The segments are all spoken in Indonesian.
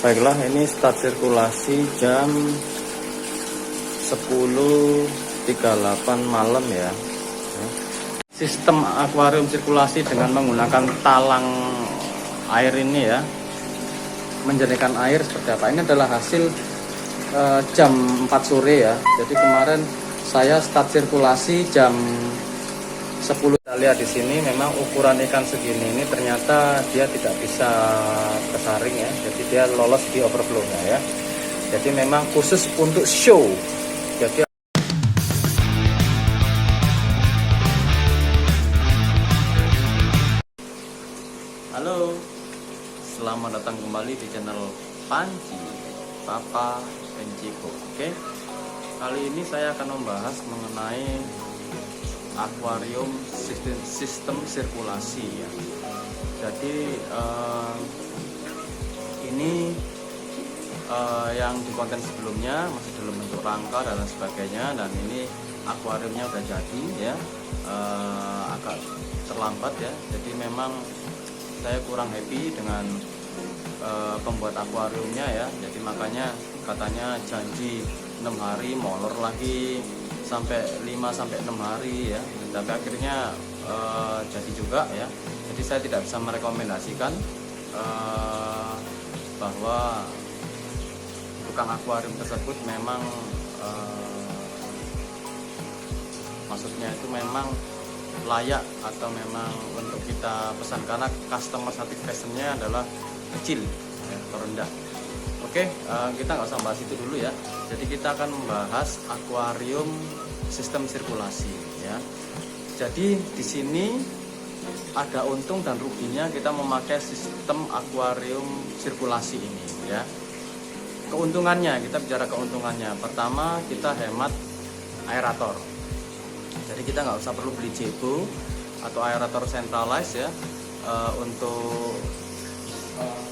Baiklah, ini start sirkulasi jam 10.38 malam ya. Sistem akuarium sirkulasi dengan menggunakan talang air ini ya, menjernihkan air seperti apa. Ini adalah hasil jam 4 sore ya. Jadi kemarin saya start sirkulasi jam 10. Kita lihat di sini memang ukuran ikan segini ini ternyata dia tidak bisa kesaring ya. Jadi dia lolos di overflow-nya ya. Jadi memang khusus untuk show. Jadi halo, selamat datang kembali di channel Panji Papa Penjiko. Oke, kali ini saya akan membahas mengenai akuarium sistem sirkulasi ya. Jadi ini yang di konten sebelumnya masih dalam bentuk rangka dan sebagainya, dan ini akuariumnya udah jadi ya, agak terlambat ya. Jadi memang saya kurang happy dengan pembuat akuariumnya ya. Jadi makanya katanya janji 6 hari, molor lagi sampai 5-6 hari ya. Tapi akhirnya jadi juga ya. Jadi saya tidak bisa merekomendasikan bahwa tukang akuarium tersebut memang maksudnya itu memang layak atau memang untuk kita pesan, karena customer satisfaction-nya adalah kecil ya, atau rendah. Oke, kita nggak usah bahas itu dulu ya. Jadi kita akan membahas akuarium sistem sirkulasi ya. Jadi di sini ada untung dan ruginya kita memakai sistem akuarium sirkulasi ini ya. Keuntungannya, kita bicara keuntungannya. Pertama, kita hemat aerator. Jadi kita nggak usah perlu beli jebo atau aerator centralized ya, untuk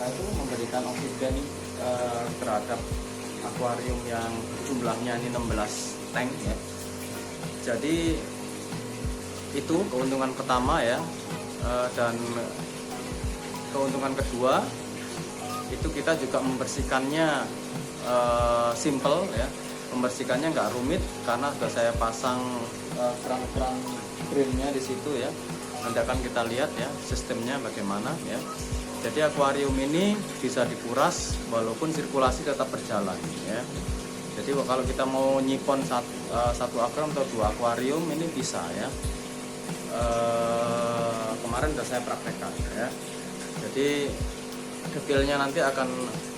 itu memberikan oksigen terhadap akuarium yang jumlahnya ini 16 tank ya. Jadi itu keuntungan pertama ya. Dan keuntungan kedua itu kita juga membersihkannya simple ya. Membersihkannya nggak rumit karena sudah saya pasang keran-keran drainnya di situ ya. Nanti akan kita lihat ya sistemnya bagaimana ya. Jadi akuarium ini bisa dikuras walaupun sirkulasi tetap berjalan ya. Jadi kalau kita mau nyipon satu akuarium atau 2 akuarium ini bisa ya. Kemarin sudah saya praktekkan ya. Jadi detailnya nanti akan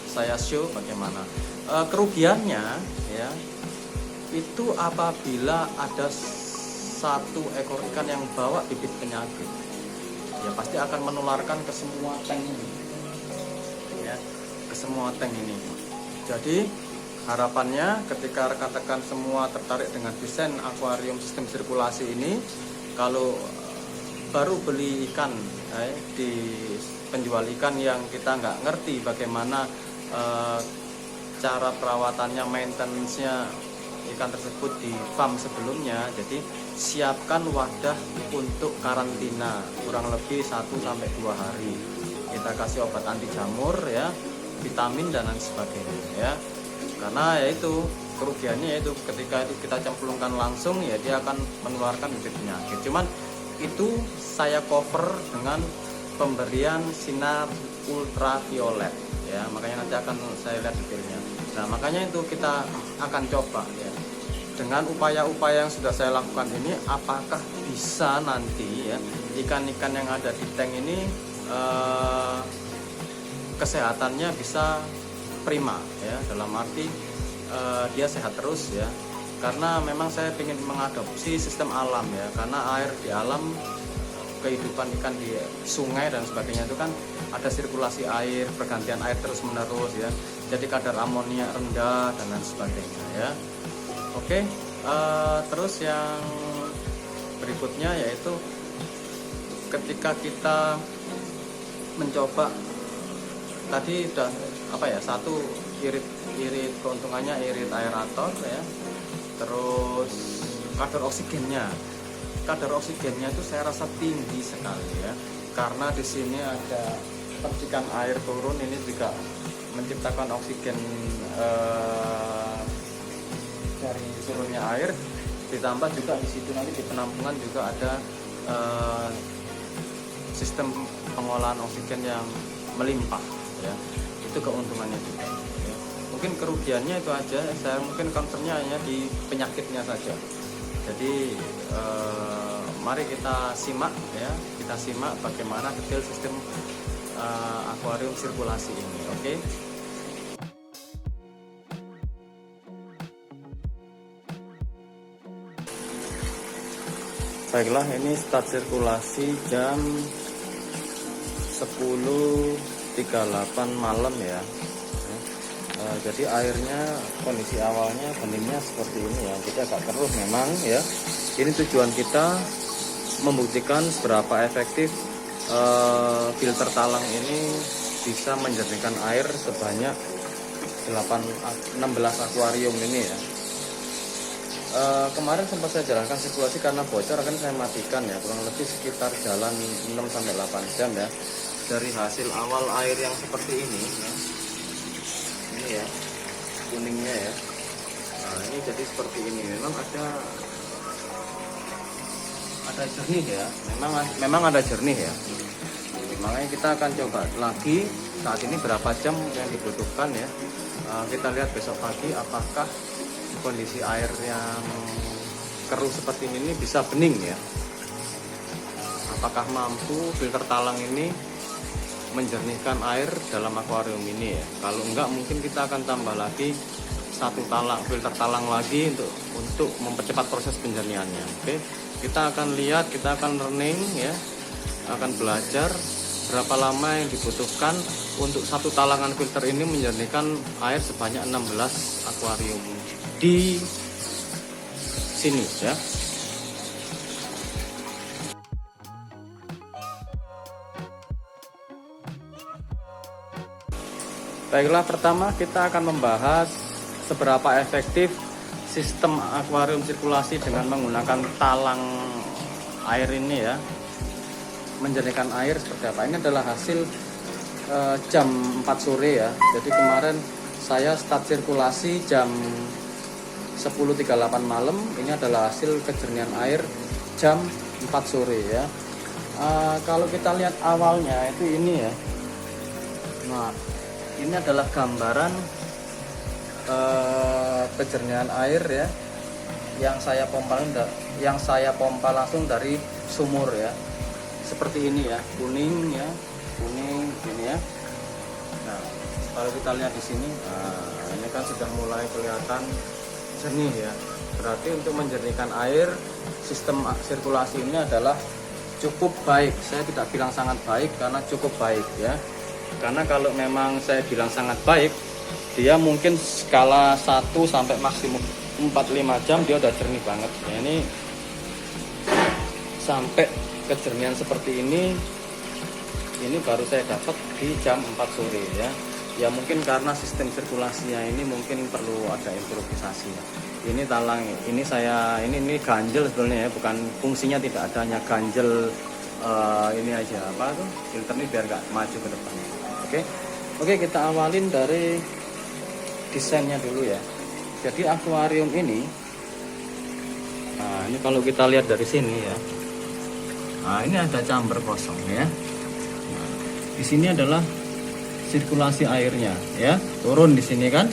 saya show bagaimana. Kerugiannya ya itu apabila ada satu ekor ikan yang bawa bibit penyakit ya, pasti akan menularkan ke semua tank ini ya, ke semua tank ini. Jadi harapannya ketika rekan-rekan semua tertarik dengan desain akuarium sistem sirkulasi ini, kalau baru beli ikan di penjual ikan yang kita nggak ngerti bagaimana cara perawatannya, maintenance-nya ikan tersebut di farm sebelumnya, jadi siapkan wadah untuk karantina kurang lebih 1-2 hari. Kita kasih obat anti jamur ya, vitamin dan lain sebagainya ya. Karena yaitu kerugiannya yaitu ketika itu kita cemplungkan langsung ya dia akan menularkan bibit penyakit. Cuman itu saya cover dengan pemberian sinar ultraviolet ya, makanya nanti akan saya lihat detailnya. Nah makanya itu kita akan coba ya, dengan upaya-upaya yang sudah saya lakukan ini, apakah bisa nanti ya ikan-ikan yang ada di tank ini kesehatannya bisa prima ya, dalam arti dia sehat terus ya. Karena memang saya ingin mengadopsi sistem alam ya, karena air di alam, kehidupan ikan di sungai dan sebagainya itu kan ada sirkulasi air, pergantian air terus menerus ya. Jadi kadar amonia rendah dan lain sebagainya ya. Oke, terus yang berikutnya yaitu ketika kita mencoba tadi udah apa ya, satu irit keuntungannya irit aerator ya. Terus kadar oksigennya itu saya rasa tinggi sekali ya, karena di sini ada percikan air turun, ini juga menciptakan oksigen dari turunnya air, ditambah juga di situ nanti di penampungan juga ada sistem pengolahan oksigen yang melimpah ya. Itu keuntungannya juga ya. Mungkin kerugiannya itu aja, saya mungkin concernnya hanya di penyakitnya saja. Jadi mari kita simak ya, kita simak bagaimana detail sistem akuarium sirkulasi ini. Oke. Baiklah, ini start sirkulasi jam 10.38 malam ya. Jadi airnya kondisi awalnya beningnya seperti ini ya. Jadi agak keruh memang ya. Ini tujuan kita membuktikan seberapa efektif filter talang ini bisa menjernihkan air sebanyak 16 akuarium ini ya. Kemarin sempat saya jalankan sirkulasi karena bocor, akan saya matikan ya, kurang lebih sekitar jalan 6-8 jam ya. Dari hasil awal air yang seperti ini ya, ini ya kuningnya ya. Nah ini jadi seperti ini, memang ada jernih ya, memang ada jernih ya. Makanya kita akan coba lagi saat ini berapa jam yang dibutuhkan ya. Kita lihat besok pagi apakah kondisi air yang keruh seperti ini bisa bening ya. Apakah mampu filter talang ini menjernihkan air dalam akuarium ini ya. Kalau enggak mungkin kita akan tambah lagi satu filter talang lagi untuk mempercepat proses penjernihannya. Oke. Kita akan lihat, kita akan learning ya. Akan belajar berapa lama yang dibutuhkan untuk satu talangan filter ini menjernihkan air sebanyak 16 akuarium di sini ya. Baiklah, pertama kita akan membahas seberapa efektif sistem akuarium sirkulasi dengan menggunakan talang air ini ya, menjernihkan air seperti apa. Ini adalah hasil jam 4 sore ya. Jadi kemarin saya start sirkulasi jam 10.38 malam. Ini adalah hasil kejernihan air jam 4 sore ya. Kalau kita lihat awalnya itu ini ya. Nah, ini adalah gambaran kejernihan air ya, yang saya pompa langsung dari sumur ya. Seperti ini ya, kuning ya, kuning ini ya. Nah, kalau kita lihat di sini, ini kan sudah mulai kelihatan jernih ya. Berarti untuk menjernihkan air, sistem sirkulasi ini adalah cukup baik. Saya tidak bilang sangat baik karena cukup baik ya. Karena kalau memang saya bilang sangat baik, dia mungkin skala 1 sampai maksimum 4-5 jam dia udah jernih banget. Ya, ini sampai kejernihan seperti ini baru saya dapat di jam 4 sore ya. Ya mungkin karena sistem sirkulasinya ini mungkin perlu ada improvisasi ya. Ini talang, ini ganjel sebetulnya ya, bukan fungsinya tidak ada, hanya ganjel ini aja apa tuh filter ini biar nggak maju ke depan. Oke, kita awalin dari desainnya dulu ya. Jadi akuarium ini, nah ini kalau kita lihat dari sini ya, nah ini ada chamber kosong ya. Nah, di sini adalah sirkulasi airnya ya, turun di sini kan,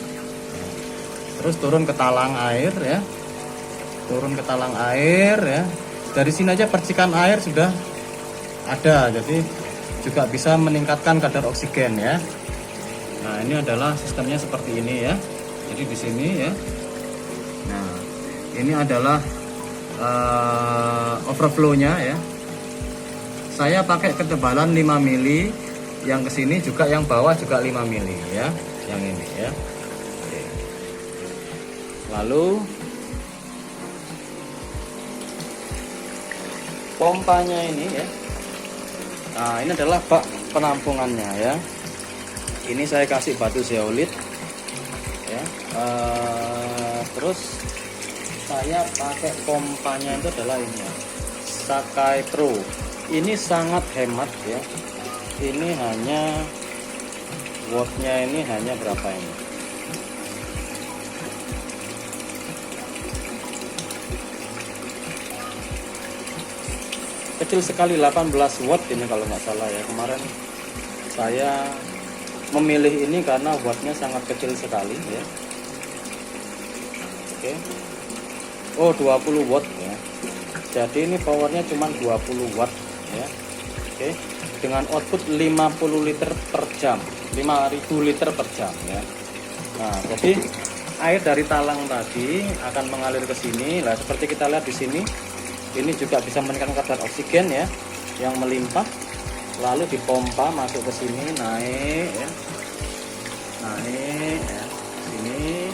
terus turun ke talang air ya, turun ke talang air ya. Dari sini aja percikan air sudah ada, jadi juga bisa meningkatkan kadar oksigen ya. Nah ini adalah sistemnya seperti ini ya. Jadi di sini ya. Nah ini adalah overflow-nya ya. Saya pakai ketebalan 5 mili. Yang kesini juga, yang bawah juga 5 mili ya, yang ini ya. Oke. Lalu pompanya ini ya. Nah ini adalah bak penampungannya ya. Ini saya kasih batu zeolit ya. Terus saya pakai pompanya itu adalah ini ya, Sakai Pro. Ini sangat hemat ya. Ini hanya wattnya ini hanya berapa ini? Kecil sekali, 18 watt ini kalau nggak salah ya. Kemarin saya memilih ini karena wattnya sangat kecil sekali ya. Oke. Oh, 20 watt ya. Jadi ini powernya cuma 20 watt ya. Oke. Dengan output 50 liter per jam, 5000 liter per jam ya. Nah, jadi air dari talang tadi akan mengalir ke sini. Nah, seperti kita lihat di sini, ini juga bisa meningkatkan kadar oksigen ya, yang melimpah, lalu dipompa masuk ke sini, naik ya, naik ya, sini,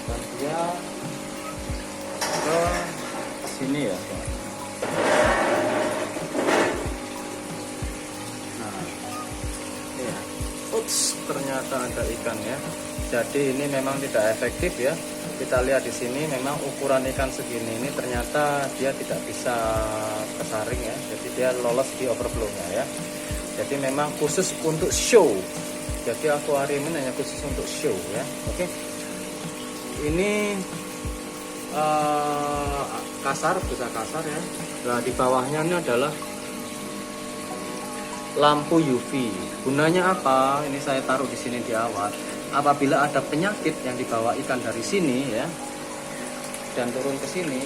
dan dia ke sini ya. Nah, ini ya. Ups, ternyata ada ikan ya. Jadi ini memang tidak efektif ya. Kita lihat di sini memang ukuran ikan segini ini ternyata dia tidak bisa kesaring ya. Jadi dia lolos di overflow-nya ya. Jadi memang khusus untuk show. Jadi akuarium ini hanya khusus untuk show ya. Oke. Ini kasar, busa kasar ya. Nah, di bawahnya ini adalah lampu UV. Gunanya apa? Ini saya taruh di sini di awal. Apabila ada penyakit yang dibawa ikan dari sini ya, dan turun ke sini,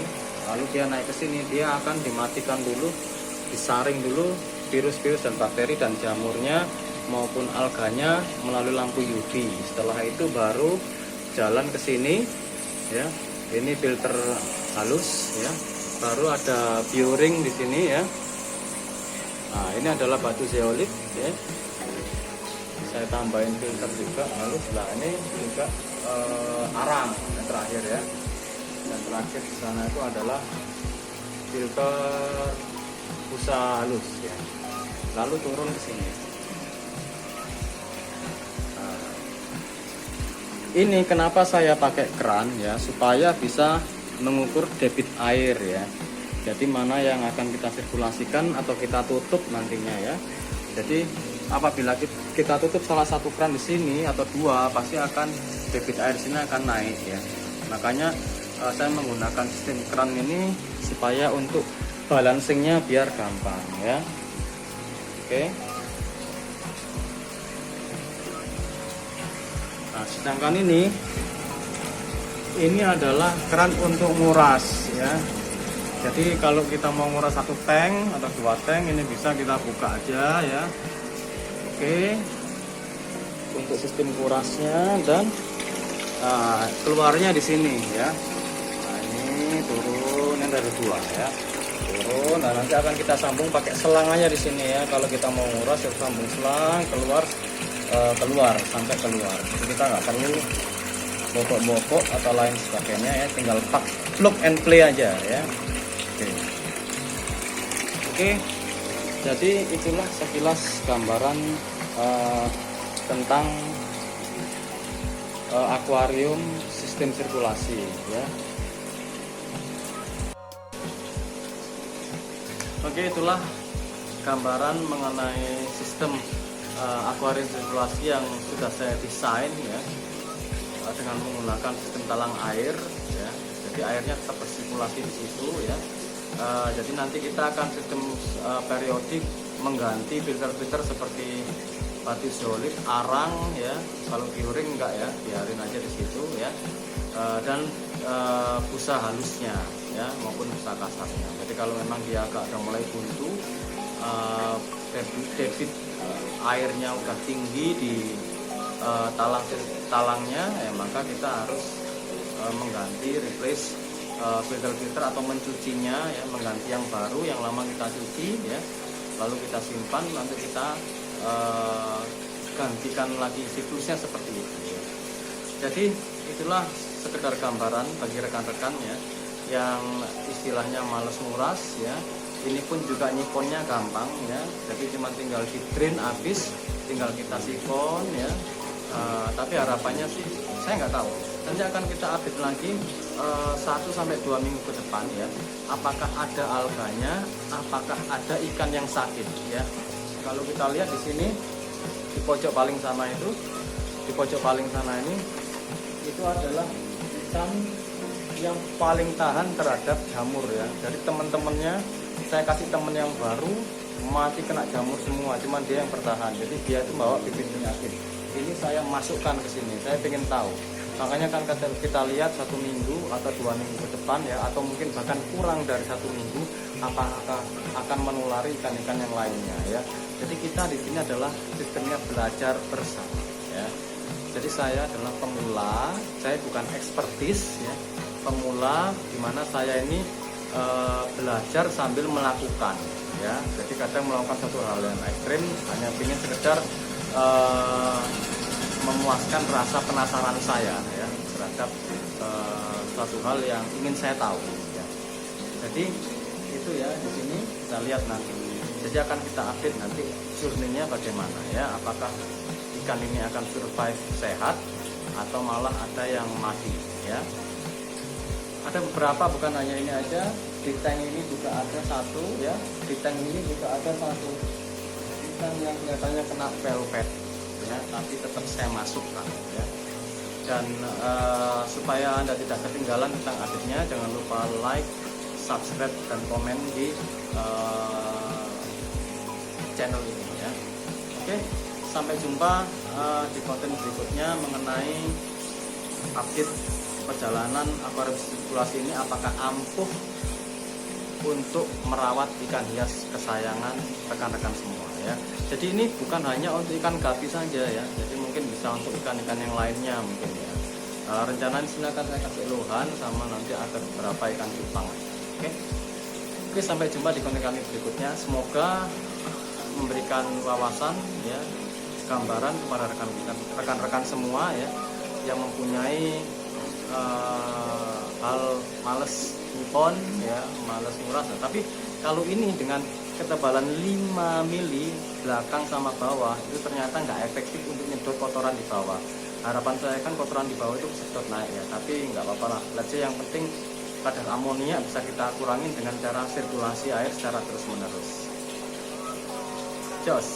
lalu dia naik ke sini, dia akan dimatikan dulu, disaring dulu virus-virus dan bakteri dan jamurnya maupun alganya melalui lampu UV. Setelah itu baru jalan ke sini ya. Ini filter halus ya. Baru ada bioring di sini ya. Nah, ini adalah batu zeolit ya. Saya tambahin filter juga, lalu sebelah ini juga arang yang terakhir ya. Dan terakhir di sana itu adalah filter busa halus ya. Lalu turun ke sini. Nah, ini kenapa saya pakai keran ya, supaya bisa mengukur debit air ya. Jadi mana yang akan kita sirkulasikan atau kita tutup nantinya ya. Jadi apabila kita tutup salah satu keran di sini atau dua, pasti akan debit air sini akan naik ya. Makanya saya menggunakan sistem keran ini supaya untuk balancingnya biar gampang ya. Oke. Nah, sedangkan ini adalah keran untuk nguras ya. Jadi kalau kita mau nguras satu tank atau dua tank, ini bisa kita buka aja ya. Oke, untuk sistem kurasnya dan keluarnya di sini ya. Nah, ini turun, ini dari dua ya, turun. Nah, nanti akan kita sambung pakai selang aja di sini ya. Kalau kita mau nguras, ya sambung selang keluar, keluar sampai keluar. Jadi kita nggak perlu bokok-bokok atau lain sebagainya ya. Tinggal plug and play aja ya. Oke. Jadi itulah sekilas gambaran tentang akuarium sistem sirkulasi ya. Oke, itulah gambaran mengenai sistem akuarium sirkulasi yang sudah saya desain ya, dengan menggunakan sistem talang air ya. Jadi airnya tetap bersirkulasi di situ ya. Jadi nanti kita akan sistem periodik mengganti filter-filter seperti batu zeolit, arang ya. Kalau bioring enggak ya, biarin aja di situ ya. Dan busa halusnya ya maupun busa kasarnya. Jadi kalau memang dia agak udah mulai buntu, debit airnya udah tinggi di talangnya ya, maka kita harus mengganti, replace filter-filter atau mencucinya ya, mengganti yang baru, yang lama kita cuci ya, lalu kita simpan, nanti kita gantikan lagi siklusnya seperti itu ya. Jadi itulah sekedar gambaran bagi rekan-rekan ya, yang istilahnya males nguras ya. Ini pun juga nyiponnya gampang ya, jadi cuma tinggal di drain habis, tinggal kita sifon ya. Tapi harapannya sih saya nggak tahu, nanti akan kita update lagi 1-2 minggu ke depan ya, apakah ada alganya, apakah ada ikan yang sakit ya. Kalau kita lihat di sini di pojok paling sana itu, di pojok paling sana ini itu adalah ikan yang paling tahan terhadap jamur ya. Jadi teman-temannya saya kasih temen yang baru mati kena jamur semua, cuman dia yang bertahan. Jadi dia itu bawa bibit penyakit. Ini saya masukkan ke sini, saya ingin tahu. Makanya kan kita lihat 1 minggu atau 2 minggu ke depan ya, atau mungkin bahkan kurang dari 1 minggu, apakah akan menulari ikan-ikan yang lainnya ya. Jadi kita di sini adalah sistemnya belajar bersama ya. Jadi saya adalah pemula, saya bukan ekspertis ya, pemula dimana saya ini belajar sambil melakukan ya. Jadi kadang melakukan satu hal yang ekstrim hanya ingin sekedar memuaskan rasa penasaran saya ya terhadap suatu hal yang ingin saya tahu ya. Jadi itu ya, di sini kita lihat nanti. Jadi akan kita update nanti journey-nya bagaimana ya, apakah ikan ini akan survive sehat atau malah ada yang mati ya. Ada beberapa, bukan hanya ini aja. Di tank ini juga ada satu ya, di tank ini juga ada satu ikan yang kelihatannya kena velvet ya, tapi tetap saya masukkan ya. Dan supaya Anda tidak ketinggalan tentang update-nya, jangan lupa like, subscribe, dan komen di channel ini ya. Oke, sampai jumpa di konten berikutnya mengenai update perjalanan akuarium sirkulasi ini, apakah ampuh untuk merawat ikan hias kesayangan rekan-rekan semua ya. Jadi ini bukan hanya untuk ikan gapi saja ya, jadi mungkin bisa untuk ikan-ikan yang lainnya mungkin ya. Rencana di sini akan saya kasih lohan sama nanti ada beberapa ikan cupang. Oke, sampai jumpa di konten kami berikutnya. Semoga memberikan wawasan ya, gambaran kepada rekan-rekan semua ya yang mempunyai hal males nyipon ya, males nguras. Tapi kalau ini dengan ketebalan 5 mili belakang sama bawah itu ternyata nggak efektif untuk nyedot kotoran di bawah. Harapan saya kan kotoran di bawah itu sedot naik ya, tapi nggak apa-apa lah. Let's say yang penting kadar amonia bisa kita kurangin dengan cara sirkulasi air secara terus menerus. Jos.